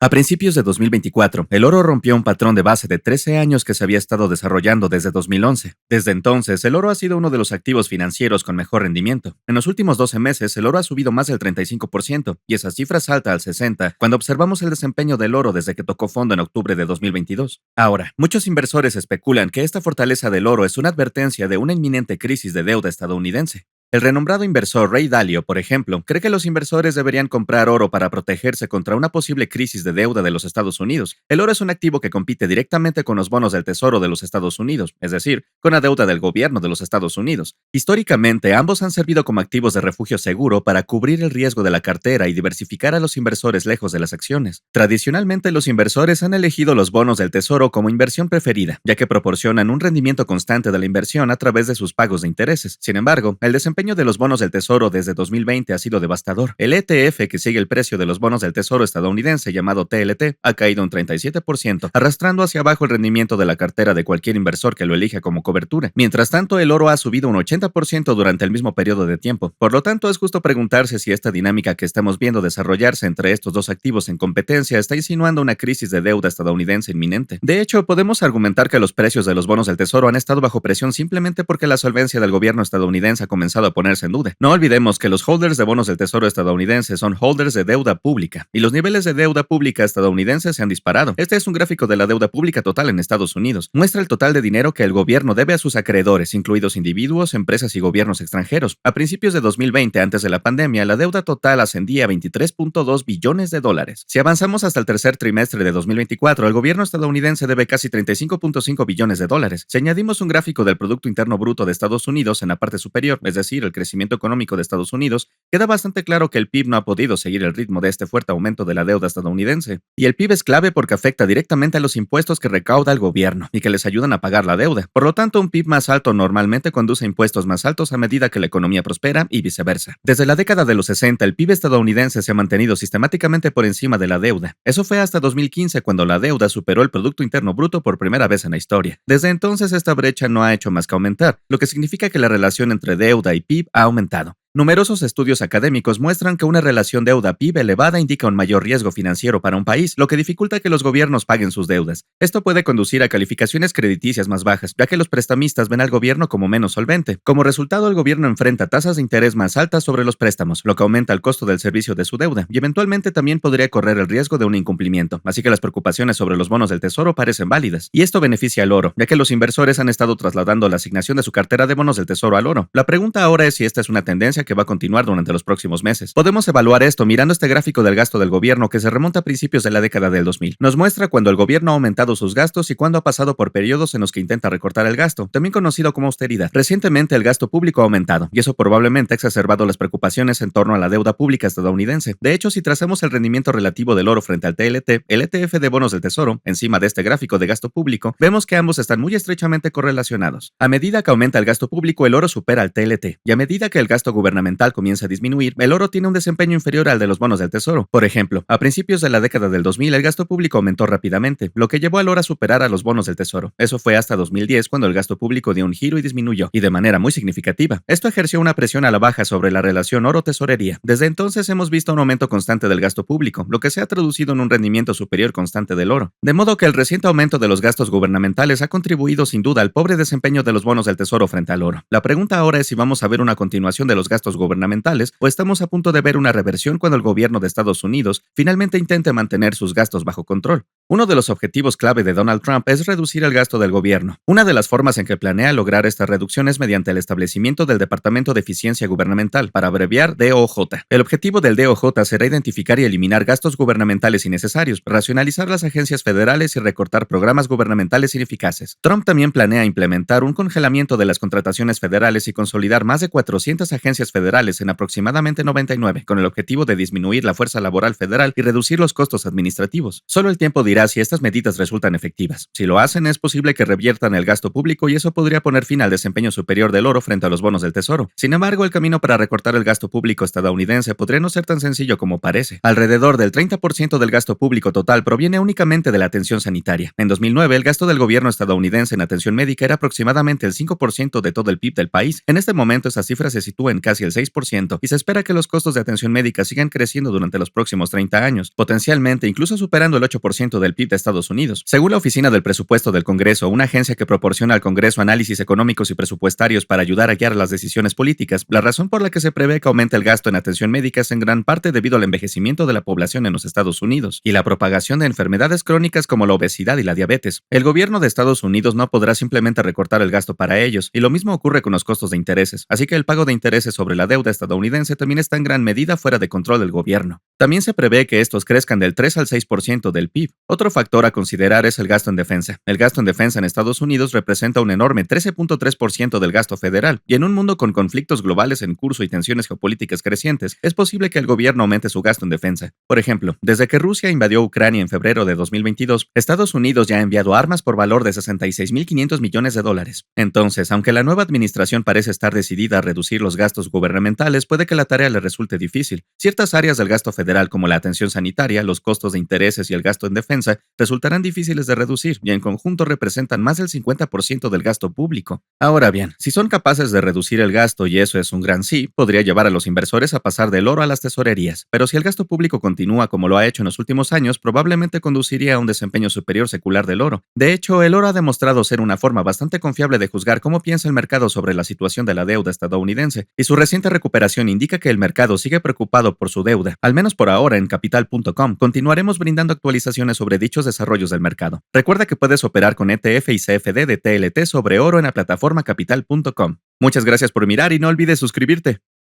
A principios de 2024, el oro rompió un patrón de base de 13 años que se había estado desarrollando desde 2011. Desde entonces, el oro ha sido uno de los activos financieros con mejor rendimiento. En los últimos 12 meses, el oro ha subido más del 35%, y esa cifra salta al 60% cuando observamos el desempeño del oro desde que tocó fondo en octubre de 2022. Ahora, muchos inversores especulan que esta fortaleza del oro es una advertencia de una inminente crisis de deuda estadounidense. El renombrado inversor Ray Dalio, por ejemplo, cree que los inversores deberían comprar oro para protegerse contra una posible crisis de deuda de los Estados Unidos. El oro es un activo que compite directamente con los bonos del Tesoro de los Estados Unidos, es decir, con la deuda del gobierno de los Estados Unidos. Históricamente, ambos han servido como activos de refugio seguro para cubrir el riesgo de la cartera y diversificar a los inversores lejos de las acciones. Tradicionalmente, los inversores han elegido los bonos del Tesoro como inversión preferida, ya que proporcionan un rendimiento constante de la inversión a través de sus pagos de intereses. Sin embargo, el desempeño de los bonos del Tesoro desde 2020 ha sido devastador. El ETF, que sigue el precio de los bonos del Tesoro estadounidense llamado TLT, ha caído un 37%, arrastrando hacia abajo el rendimiento de la cartera de cualquier inversor que lo elija como cobertura. Mientras tanto, el oro ha subido un 80% durante el mismo periodo de tiempo. Por lo tanto, es justo preguntarse si esta dinámica que estamos viendo desarrollarse entre estos dos activos en competencia está insinuando una crisis de deuda estadounidense inminente. De hecho, podemos argumentar que los precios de los bonos del Tesoro han estado bajo presión simplemente porque la solvencia del gobierno estadounidense ha comenzado a ponerse en duda. No olvidemos que los holders de bonos del Tesoro estadounidense son holders de deuda pública, y los niveles de deuda pública estadounidense se han disparado. Este es un gráfico de la deuda pública total en Estados Unidos. Muestra el total de dinero que el gobierno debe a sus acreedores, incluidos individuos, empresas y gobiernos extranjeros. A principios de 2020, antes de la pandemia, la deuda total ascendía a 23.2 billones de dólares. Si avanzamos hasta el tercer trimestre de 2024, el gobierno estadounidense debe casi 35.5 billones de dólares. Si añadimos un gráfico del Producto Interno Bruto de Estados Unidos en la parte superior, es decir, el crecimiento económico de Estados Unidos, queda bastante claro que el PIB no ha podido seguir el ritmo de este fuerte aumento de la deuda estadounidense. Y el PIB es clave porque afecta directamente a los impuestos que recauda el gobierno y que les ayudan a pagar la deuda. Por lo tanto, un PIB más alto normalmente conduce a impuestos más altos a medida que la economía prospera y viceversa. Desde la década de los 60, el PIB estadounidense se ha mantenido sistemáticamente por encima de la deuda. Eso fue hasta 2015 cuando la deuda superó el Producto Interno Bruto por primera vez en la historia. Desde entonces, esta brecha no ha hecho más que aumentar, lo que significa que la relación entre deuda y PIB ha aumentado. Numerosos estudios académicos muestran que una relación deuda-PIB elevada indica un mayor riesgo financiero para un país, lo que dificulta que los gobiernos paguen sus deudas. Esto puede conducir a calificaciones crediticias más bajas, ya que los prestamistas ven al gobierno como menos solvente. Como resultado, el gobierno enfrenta tasas de interés más altas sobre los préstamos, lo que aumenta el costo del servicio de su deuda, y eventualmente también podría correr el riesgo de un incumplimiento. Así que las preocupaciones sobre los bonos del Tesoro parecen válidas. Y esto beneficia al oro, ya que los inversores han estado trasladando la asignación de su cartera de bonos del Tesoro al oro. La pregunta ahora es si esta es una tendencia que va a continuar durante los próximos meses. Podemos evaluar esto mirando este gráfico del gasto del gobierno que se remonta a principios de la década del 2000. Nos muestra cuando el gobierno ha aumentado sus gastos y cuando ha pasado por periodos en los que intenta recortar el gasto, también conocido como austeridad. Recientemente el gasto público ha aumentado, y eso probablemente ha exacerbado las preocupaciones en torno a la deuda pública estadounidense. De hecho, si trazamos el rendimiento relativo del oro frente al TLT, el ETF de bonos del Tesoro, encima de este gráfico de gasto público, vemos que ambos están muy estrechamente correlacionados. A medida que aumenta el gasto público, el oro supera al TLT, y a medida que el gasto gubernamental comienza a disminuir, el oro tiene un desempeño inferior al de los bonos del Tesoro. Por ejemplo, a principios de la década del 2000, el gasto público aumentó rápidamente, lo que llevó al oro a superar a los bonos del Tesoro. Eso fue hasta 2010 cuando el gasto público dio un giro y disminuyó, y de manera muy significativa. Esto ejerció una presión a la baja sobre la relación oro-tesorería. Desde entonces hemos visto un aumento constante del gasto público, lo que se ha traducido en un rendimiento superior constante del oro. De modo que el reciente aumento de los gastos gubernamentales ha contribuido sin duda al pobre desempeño de los bonos del Tesoro frente al oro. La pregunta ahora es si vamos a ver una continuación de los gastos gubernamentales o estamos a punto de ver una reversión cuando el gobierno de Estados Unidos finalmente intente mantener sus gastos bajo control. Uno de los objetivos clave de Donald Trump es reducir el gasto del gobierno. Una de las formas en que planea lograr esta reducción es mediante el establecimiento del Departamento de Eficiencia Gubernamental, para abreviar DOJ. El objetivo del DOJ será identificar y eliminar gastos gubernamentales innecesarios, racionalizar las agencias federales y recortar programas gubernamentales ineficaces. Trump también planea implementar un congelamiento de las contrataciones federales y consolidar más de 400 agencias federales en aproximadamente 99, con el objetivo de disminuir la fuerza laboral federal y reducir los costos administrativos. Solo el tiempo dirá dirá si estas medidas resultan efectivas. Si lo hacen, es posible que reviertan el gasto público y eso podría poner fin al desempeño superior del oro frente a los bonos del tesoro. Sin embargo, el camino para recortar el gasto público estadounidense podría no ser tan sencillo como parece. Alrededor del 30% del gasto público total proviene únicamente de la atención sanitaria. En 2009, el gasto del gobierno estadounidense en atención médica era aproximadamente el 5% de todo el PIB del país. En este momento, esa cifra se sitúa en casi el 6% y se espera que los costos de atención médica sigan creciendo durante los próximos 30 años, potencialmente incluso superando el 8% del PIB de Estados Unidos. Según la Oficina del Presupuesto del Congreso, una agencia que proporciona al Congreso análisis económicos y presupuestarios para ayudar a guiar las decisiones políticas, la razón por la que se prevé que aumente el gasto en atención médica es en gran parte debido al envejecimiento de la población en los Estados Unidos y la propagación de enfermedades crónicas como la obesidad y la diabetes. El gobierno de Estados Unidos no podrá simplemente recortar el gasto para ellos, y lo mismo ocurre con los costos de intereses, así que el pago de intereses sobre la deuda estadounidense también está en gran medida fuera de control del gobierno. También se prevé que estos crezcan del 3 al 6% del PIB. Otro factor a considerar es el gasto en defensa. El gasto en defensa en Estados Unidos representa un enorme 13.3% del gasto federal, y en un mundo con conflictos globales en curso y tensiones geopolíticas crecientes, es posible que el gobierno aumente su gasto en defensa. Por ejemplo, desde que Rusia invadió Ucrania en febrero de 2022, Estados Unidos ya ha enviado armas por valor de $66.500 millones. Entonces, aunque la nueva administración parece estar decidida a reducir los gastos gubernamentales, puede que la tarea le resulte difícil. Ciertas áreas del gasto federal, como la atención sanitaria, los costos de intereses y el gasto en defensa, resultarán difíciles de reducir y en conjunto representan más del 50% del gasto público. Ahora bien, si son capaces de reducir el gasto, y eso es un gran sí, podría llevar a los inversores a pasar del oro a las tesorerías. Pero si el gasto público continúa como lo ha hecho en los últimos años, probablemente conduciría a un desempeño superior secular del oro. De hecho, el oro ha demostrado ser una forma bastante confiable de juzgar cómo piensa el mercado sobre la situación de la deuda estadounidense, y su reciente recuperación indica que el mercado sigue preocupado por su deuda. Al menos por ahora, en Capital.com continuaremos brindando actualizaciones sobre dichos desarrollos del mercado. Recuerda que puedes operar con ETF y CFD de TLT sobre oro en la plataforma Capital.com. Muchas gracias por mirar y no olvides suscribirte.